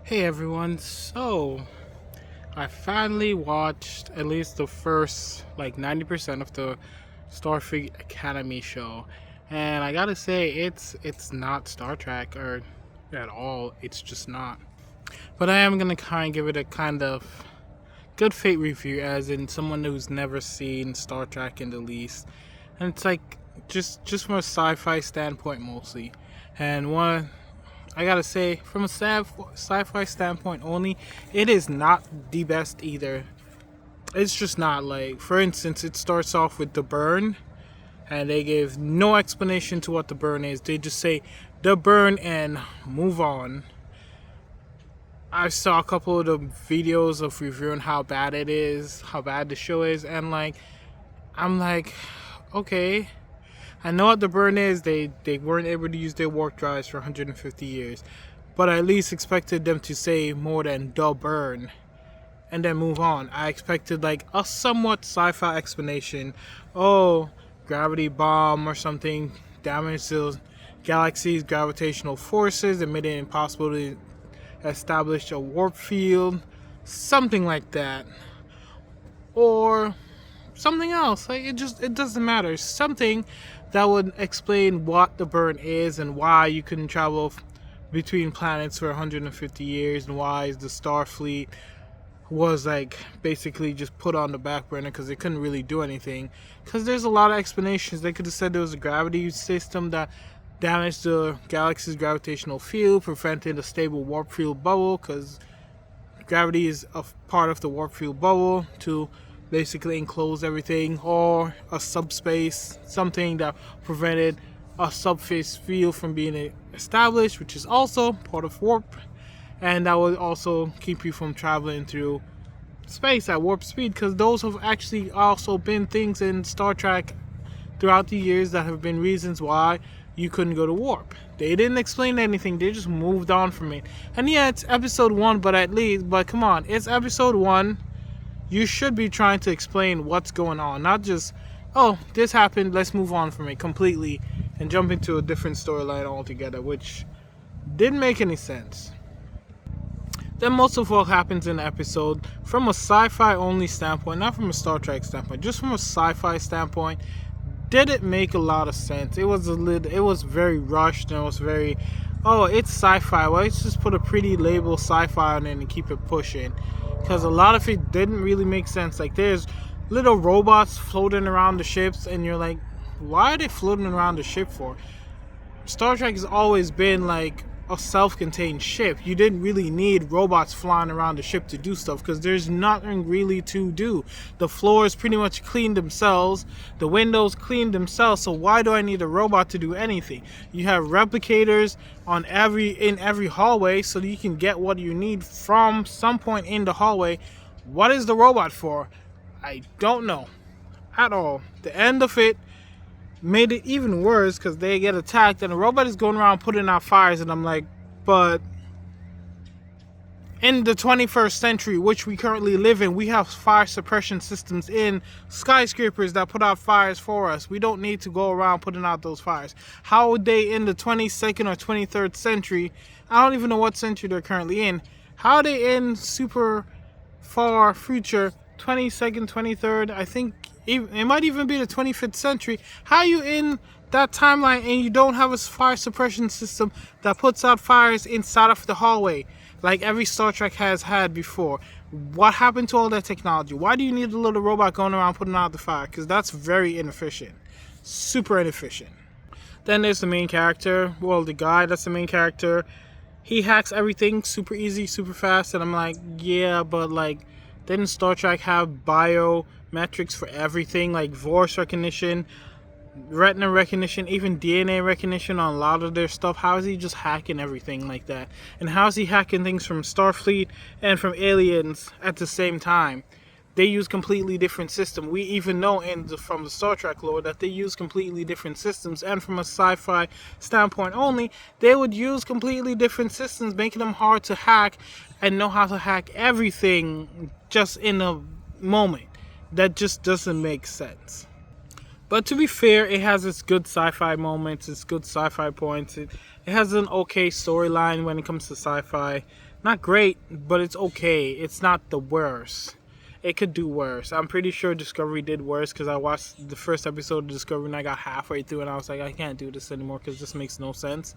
Hey everyone, so I finally watched at least the first 90% of the Starfleet Academy show. And I gotta say it's not Star Trek or at all. It's just not. But I am gonna kind of give it a kind of good fate review as in someone who's never seen Star Trek in the least. And it's just from a sci-fi standpoint mostly. And one I gotta say, from a sci-fi standpoint only, it is not the best either. It's just not. Like, for instance, it starts off with the burn, and they give no explanation to what the burn is. They just say the burn and move on. I saw a couple of the videos of reviewing how bad it is, how bad the show is, and I'm like, okay. I know what the burn is. They weren't able to use their warp drives for 150 years, but I at least expected them to say more than the burn and then move on. I expected like a somewhat sci-fi explanation. Oh, gravity bomb or something damaged the galaxy's gravitational forces and made it impossible to establish a warp field, something like that, or something else. Like it doesn't matter. Something that would explain what the burn is and why you couldn't travel between planets for 150 years and why the Starfleet was basically just put on the back burner because they couldn't really do anything. Because there's a lot of explanations. They could have said there was a gravity system that damaged the galaxy's gravitational field, prevented a stable warp field bubble because gravity is a part of the warp field bubble to basically enclose everything, or a subspace, something that prevented a subspace field from being established, which is also part of warp, and that would also keep you from traveling through space at warp speed, because those have actually also been things in Star Trek throughout the years that have been reasons why you couldn't go to warp. They didn't explain anything, they just moved on from it. And yeah, it's episode 1, but come on, it's episode 1. You should be trying to explain what's going on, not just, oh, this happened, let's move on from it completely and jump into a different storyline altogether, which didn't make any sense. Then most of what happens in the episode, from a sci-fi only standpoint, not from a Star Trek standpoint, just from a sci-fi standpoint, didn't make a lot of sense. It was very rushed, and it was very, oh, it's sci-fi. Well, let's just put a pretty label sci-fi on it and keep it pushing. Because a lot of it didn't really make sense. Like, there's little robots floating around the ships, and you're like, why are they floating around the ship for? Star Trek has always been like a self-contained ship. You didn't really need robots flying around the ship to do stuff because there's nothing really to do. The floors pretty much clean themselves, the windows clean themselves, so why do I need a robot to do anything? You have replicators in every hallway so that you can get what you need from some point in the hallway. What is the robot for? I don't know at all. The end of it made it even worse because they get attacked and the robot is going around putting out fires, and I'm like, but in the 21st century, which we currently live in, we have fire suppression systems in skyscrapers that put out fires for us. We don't need to go around putting out those fires. How would they in the 22nd or 23rd century, I don't even know what century they're currently in, how are they in super far future, 22nd, 23rd, I think it might even be the 25th century. How are you in that timeline and you don't have a fire suppression system that puts out fires inside of the hallway like every Star Trek has had before? What happened to all that technology? Why do you need a little robot going around putting out the fire? Because that's very inefficient. Super inefficient. Then there's the main character. Well, the guy that's the main character. He hacks everything super easy, super fast. And I'm like, yeah, but didn't Star Trek have biometrics for everything, like voice recognition, retina recognition, even DNA recognition on a lot of their stuff? How is he just hacking everything like that? And how is he hacking things from Starfleet and from aliens at the same time? They use completely different systems. We even know from the Star Trek lore that they use completely different systems, and from a sci-fi standpoint only, they would use completely different systems, making them hard to hack and know how to hack everything just in a moment. That just doesn't make sense. But to be fair, it has its good sci-fi moments, its good sci-fi points. It has an okay storyline when it comes to sci-fi. Not great, but it's okay. It's not the worst. It could do worse. I'm pretty sure Discovery did worse because I watched the first episode of Discovery and I got halfway through and I was like, I can't do this anymore because this makes no sense.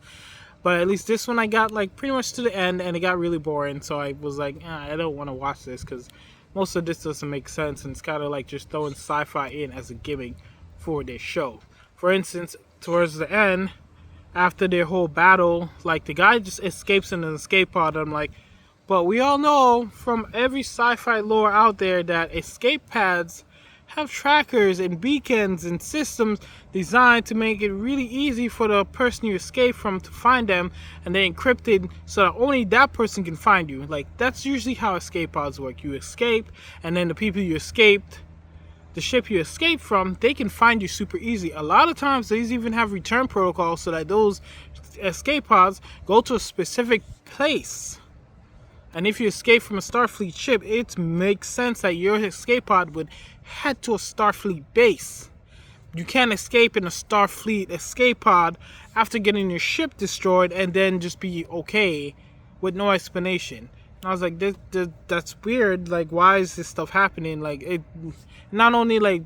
But at least this one I got like pretty much to the end and it got really boring. So I was like, I don't want to watch this because most of this doesn't make sense and it's kind of like just throwing sci-fi in as a gimmick for this show. For instance, towards the end, after their whole battle, like the guy just escapes in an escape pod. I'm like, but we all know from every sci-fi lore out there that escape pads have trackers and beacons and systems designed to make it really easy for the person you escape from to find them, and they're encrypted so that only that person can find you. Like, that's usually how escape pods work. You escape, and then the people you escaped, the ship you escaped from, they can find you super easy. A lot of times they even have return protocols so that those escape pods go to a specific place. And if you escape from a Starfleet ship, it makes sense that your escape pod would head to a Starfleet base. You can't escape in a Starfleet escape pod after getting your ship destroyed and then just be okay with no explanation. And I was like, that's weird. Like, why is this stuff happening? Like, it not only like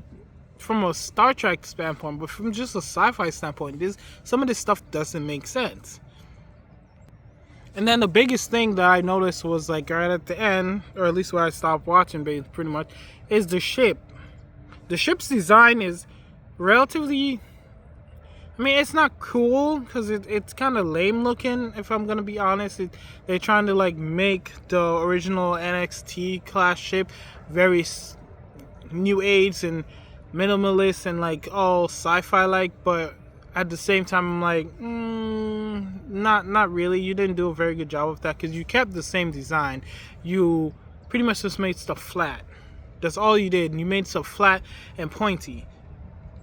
from a Star Trek standpoint, but from just a sci-fi standpoint, some of this stuff doesn't make sense. And then the biggest thing that I noticed was like right at the end, or at least where I stopped watching pretty much, is the ship. The ship's design is relatively, I mean, it's not cool because it's kind of lame looking, if I'm going to be honest. They're trying to like make the original NXT class ship very new age and minimalist and like all sci-fi like, but at the same time I'm like, not really. You didn't do a very good job of that because you kept the same design. You pretty much just made stuff flat. That's all you did. You made stuff flat and pointy.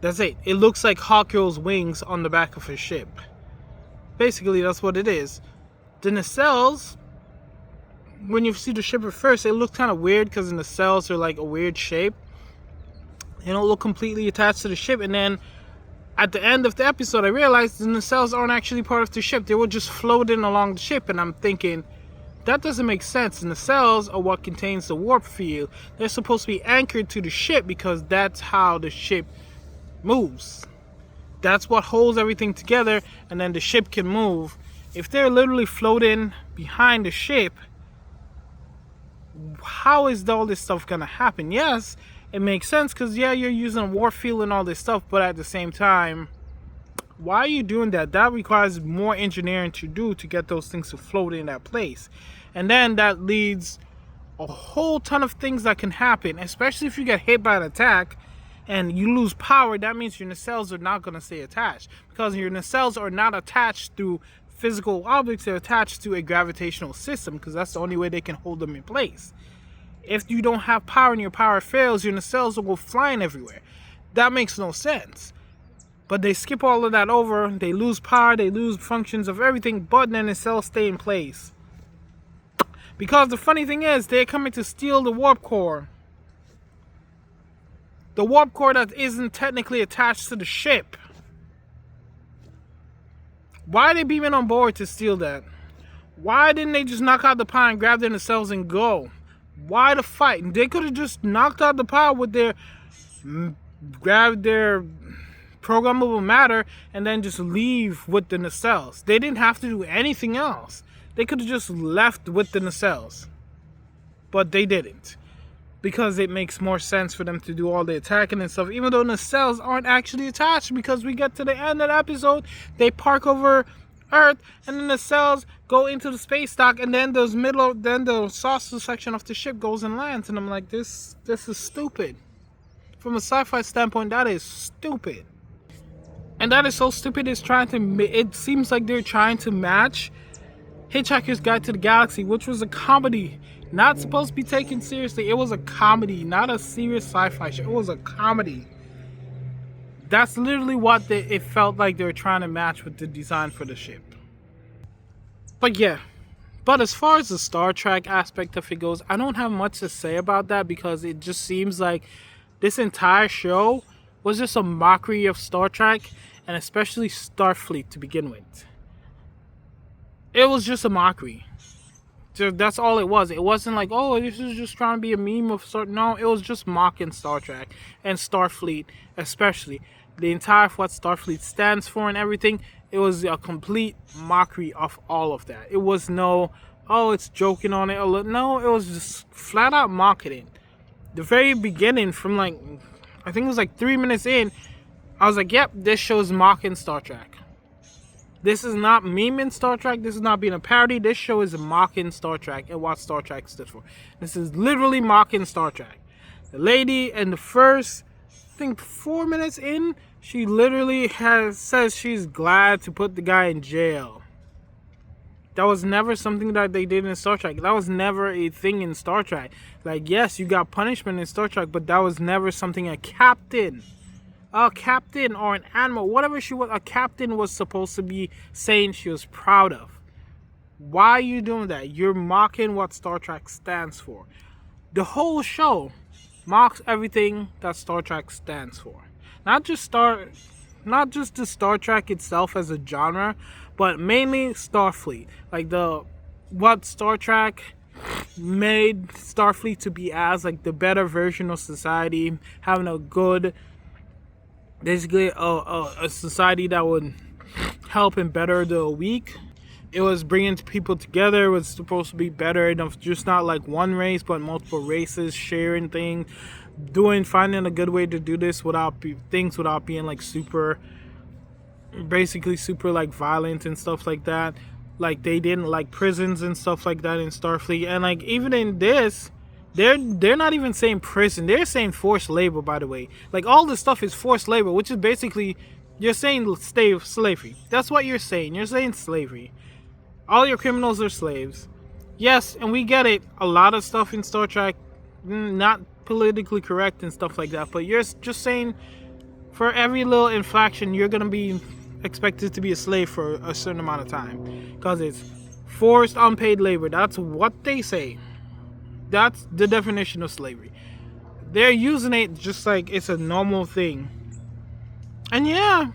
That's it. It looks like Hawkgirl's wings on the back of her ship. Basically, that's what it is. The nacelles, when you see the ship at first, it looks kind of weird because the nacelles are like a weird shape. They don't look completely attached to the ship. And then at the end of the episode, I realized the nacelles aren't actually part of the ship. They were just floating along the ship. And I'm thinking, that doesn't make sense. The nacelles are what contains the warp field. They're supposed to be anchored to the ship because that's how the ship moves. That's what holds everything together, and then the ship can move. If they're literally floating behind the ship, how is all this stuff gonna happen? Yes, it makes sense because yeah, you're using a warp field and all this stuff, but at the same time, why are you doing that? That requires more engineering to do to get those things to float in that place. And then that leads a whole ton of things that can happen, especially if you get hit by an attack and you lose power. That means your nacelles are not going to stay attached because your nacelles are not attached through physical objects. They're attached to a gravitational system because that's the only way they can hold them in place. If you don't have power and your power fails, your nacelles will go flying everywhere. That makes no sense. But they skip all of that over. They lose power, they lose functions of everything, but then the nacelles stay in place. Because the funny thing is, they're coming to steal the warp core. The warp core that isn't technically attached to the ship. Why are they beaming on board to steal that? Why didn't they just knock out the power and grab their nacelles and go? Why the fight? They could have just knocked out the power with their... grabbed their programmable matter and then just leave with the nacelles. They didn't have to do anything else. They could have just left with the nacelles. But they didn't. Because it makes more sense for them to do all the attacking and stuff, even though nacelles aren't actually attached, because we get to the end of the episode, they park over Earth, and then the nacelles go into the space dock, and then the saucer section of the ship goes and lands, and I'm like, this is stupid. From a sci-fi standpoint, that is stupid. And that is so stupid, it seems like they're trying to match Hitchhiker's Guide to the Galaxy, which was a comedy, not supposed to be taken seriously. It was a comedy, not a serious sci-fi show. It was a comedy. That's literally what it felt like they were trying to match with the design for the ship. But yeah, but as far as the Star Trek aspect of it goes, I don't have much to say about that because it just seems like this entire show was just a mockery of Star Trek and especially Starfleet to begin with. It was just a mockery. That's all it was. It wasn't like, oh, this is just trying to be a meme of sort. No, it was just mocking Star Trek and Starfleet, especially the entire what Starfleet stands for and everything. It was a complete mockery of all of that. It was no, oh, it's joking on it. No, it was just flat out mocking. The very beginning, from like, I think it was like 3 minutes in, I was like, yep, this show is mocking Star Trek. This is not memeing Star Trek. This is not being a parody. This show is mocking Star Trek and what Star Trek stood for. This is literally mocking Star Trek. The lady in the first, I think 4 minutes in, she literally says she's glad to put the guy in jail. That was never something that they did in Star Trek. That was never a thing in Star Trek. Like, yes, you got punishment in Star Trek, but that was never something a captain or an admiral, whatever she was, a captain was supposed to be saying she was proud of. Why are you doing that? You're mocking what Star Trek stands for. The whole show mocks everything that Star Trek stands for. Not just the Star Trek itself as a genre, but mainly Starfleet. Like what Star Trek made Starfleet to be as, like the better version of society, having a good, basically a society that would help and better the weak. It was bringing people together. It was supposed to be better enough, just not like one race, but multiple races sharing things, finding a good way to do this without being like super like violent and stuff like that. Like they didn't like prisons and stuff like that in Starfleet, and like even in this, they're not even saying prison. They're saying forced labor, by the way. Like all this stuff is forced labor, which is basically you're saying slavery. That's what you're saying. You're saying slavery. All your criminals are slaves. Yes, and we get it. A lot of stuff in Star Trek, not politically correct and stuff like that. But you're just saying for every little infraction, you're going to be expected to be a slave for a certain amount of time. Because it's forced unpaid labor. That's what they say. That's the definition of slavery. They're using it just like it's a normal thing. And yeah,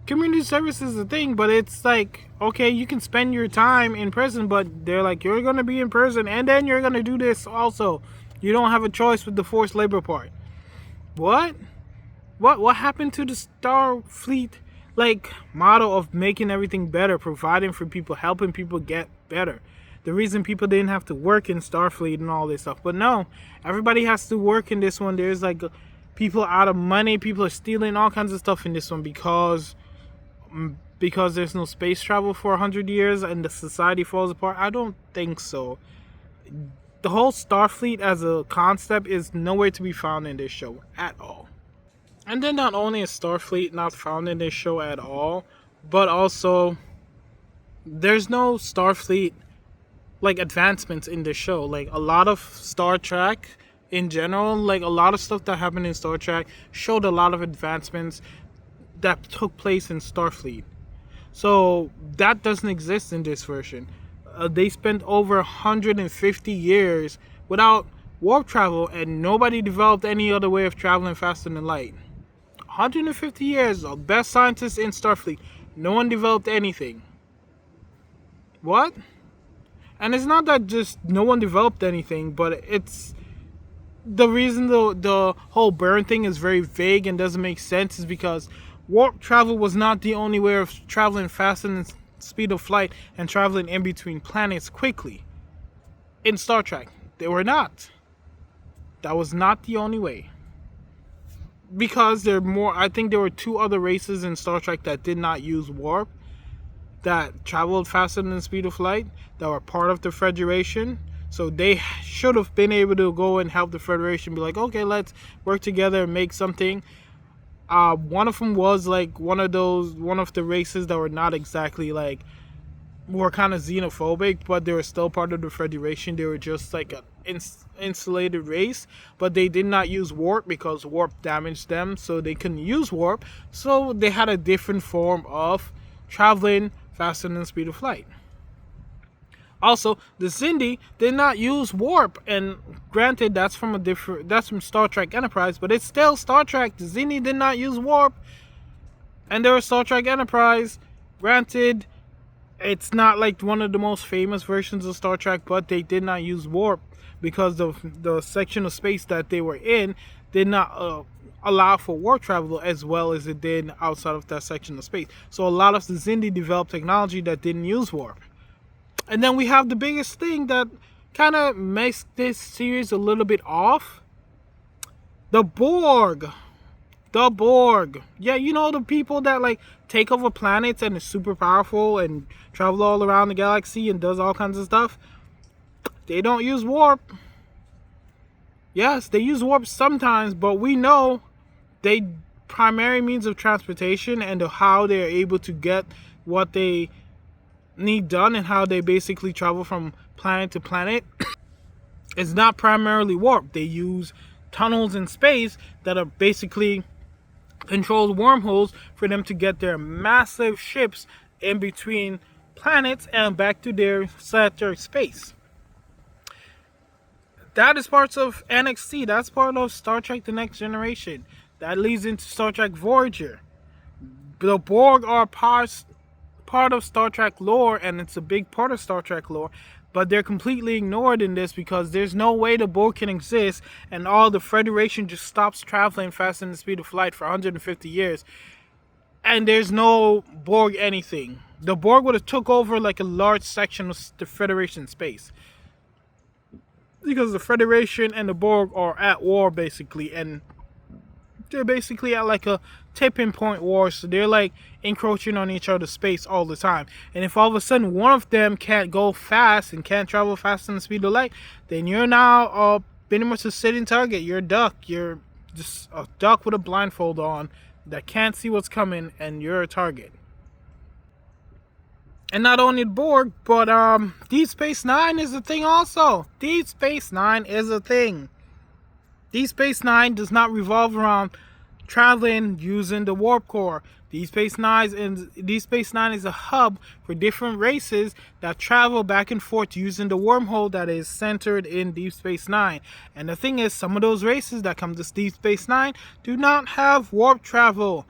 community service is a thing, but it's like, okay, you can spend your time in prison, but they're like, you're going to be in prison and then you're going to do this also. You don't have a choice with the forced labor part. What happened to the Starfleet like motto of making everything better, providing for people, helping people get better? The reason people didn't have to work in Starfleet and all this stuff. But no, everybody has to work in this one. There's like people out of money. People are stealing all kinds of stuff in this one because there's no space travel for 100 years and the society falls apart. I don't think so. The whole Starfleet as a concept is nowhere to be found in this show at all. And then not only is Starfleet not found in this show at all, but also there's no Starfleet like advancements in this show. Like a lot of Star Trek in general, like a lot of stuff that happened in Star Trek showed a lot of advancements that took place in Starfleet. So that doesn't exist in this version. They spent over 150 years without warp travel, and nobody developed any other way of traveling faster than light. 150 years, the best scientists in Starfleet, no one developed anything. What? And it's not that just no one developed anything, but it's the reason the whole burn thing is very vague and doesn't make sense is because warp travel was not the only way of traveling faster than speed of light and traveling in between planets quickly. In Star Trek, they were not. That was not the only way. Because I think there were 2 other races in Star Trek that did not use warp, that traveled faster than the speed of light, that were part of the Federation. So they should have been able to go and help the Federation be like, okay, let's work together and make something. One of them was like one of the races that were not exactly like, were kind of xenophobic, but they were still part of the Federation. They were just like an insulated race, but they did not use warp because warp damaged them, so they couldn't use warp. So they had a different form of traveling faster than the speed of light. Also, the Xindi did not use warp, and granted, that's from Star Trek Enterprise, but it's still Star Trek. The Xindi did not use warp, and they were Star Trek Enterprise. Granted, It's not like one of the most famous versions of Star Trek, but they did not use warp because the section of space that they were in did not allow for warp travel as well as it did outside of that section of space. So a lot of the Xindi developed technology that didn't use warp. And then we have the biggest thing that kind of makes this series a little bit off: the Borg. The Borg. Yeah, you know, the people that like take over planets and is super powerful and travel all around the galaxy and does all kinds of stuff. They don't use warp. Yes, they use warp sometimes, but we know they primary means of transportation and how they're able to get what they need done and how they basically travel from planet to planet is not primarily warp. They use tunnels in space that are basically controlled wormholes for them to get their massive ships in between planets and back to their satellite space. That is parts of NXT. That's part of Star Trek The Next Generation. That leads into Star Trek Voyager. The Borg are part of Star Trek lore, and it's a big part of Star Trek lore, but they're completely ignored in this because there's no way the Borg can exist and all the Federation just stops traveling faster than the speed of light for 150 years, and there's no Borg anything. The Borg would have took over like a large section of the Federation space because the Federation and the Borg are at war basically, and they're basically at like a tipping point war, so they're like encroaching on each other's space all the time. And if all of a sudden one of them can't go fast and can't travel faster than the speed of light, then you're now pretty much a sitting target. You're a duck. You're just a duck with a blindfold on that can't see what's coming, and you're a target. And not only the Borg, but Deep Space Nine is a thing also. Deep Space Nine is a thing. Deep Space Nine does not revolve around traveling using the warp core. Deep Space Nine is a hub for different races that travel back and forth using the wormhole that is centered in Deep Space Nine. And the thing is, some of those races that come to Deep Space Nine do not have warp travel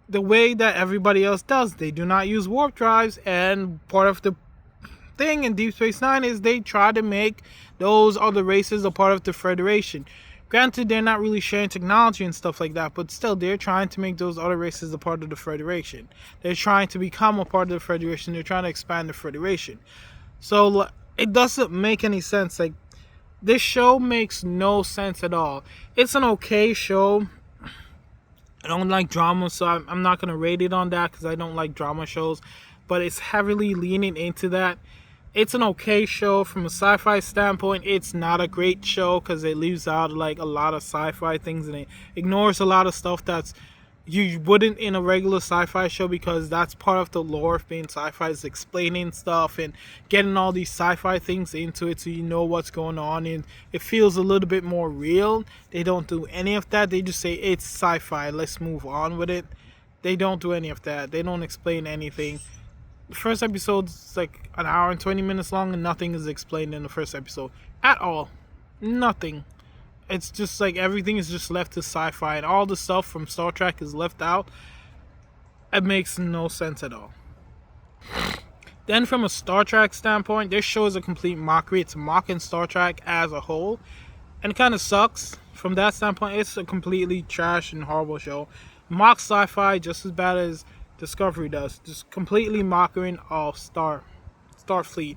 the way that everybody else does. They do not use warp drives, and part of the thing in Deep Space Nine is they try to make those other races a part of the Federation. Granted, they're not really sharing technology and stuff like that, but still, they're trying to make those other races a part of the Federation. They're trying to become a part of the Federation. They're trying to expand the Federation. So it doesn't make any sense. Like, this show makes no sense at all. It's an okay show. I don't like drama, so I'm not going to rate it on that because I don't like drama shows, but it's heavily leaning into that. It's an okay show from a sci-fi standpoint. It's not a great show because it leaves out like a lot of sci-fi things and it ignores a lot of stuff that's you wouldn't in a regular sci-fi show, because that's part of the lore of being sci-fi, is explaining stuff and getting all these sci-fi things into it so you know what's going on and it feels a little bit more real. They don't do any of that. They just say it's sci-fi, let's move on with it. They don't do any of that. They don't explain anything. The first episode is like an hour and 20 minutes long and nothing is explained in the first episode at all. Nothing. It's just like everything is just left to sci-fi and all the stuff from Star Trek is left out. It makes no sense at all. Then from a Star Trek standpoint, this show is a complete mockery. It's mocking Star Trek as a whole, and it kind of sucks. From that standpoint, it's a completely trash and horrible show. Mocks sci-fi just as bad as Discovery does. Just completely mocking of Starfleet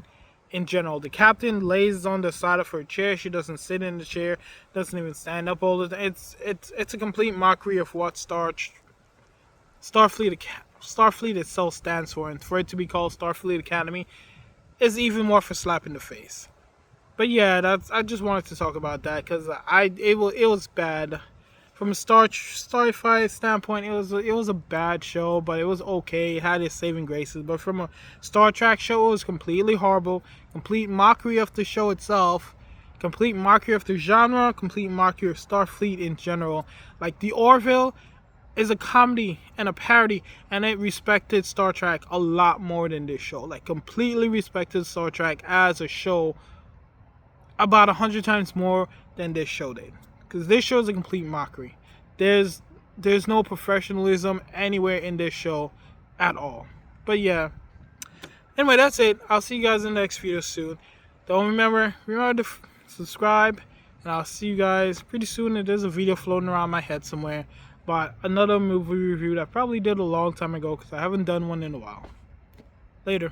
in general. The captain lays on the side of her chair. She doesn't sit in the chair, doesn't even stand up all the time. It's a complete mockery of what Starfleet itself stands for, and for it to be called Starfleet Academy is even more of a slap in the face. But yeah, I just wanted to talk about that because it was bad. From a sci-fi standpoint, it was a bad show, but it was okay. It had its saving graces. But from a Star Trek show, it was completely horrible. Complete mockery of the show itself. Complete mockery of the genre. Complete mockery of Starfleet in general. Like, the Orville is a comedy and a parody, and it respected Star Trek a lot more than this show. Like, completely respected Star Trek as a show about 100 times more than this show did. Because this show is a complete mockery. There's no professionalism anywhere in this show at all. But yeah, Anyway, that's it. I'll see you guys in the next video soon. Don't remember to subscribe, and I'll see you guys pretty soon. There's a video floating around my head somewhere about another movie review that I probably did a long time ago because I haven't done one in a while. Later.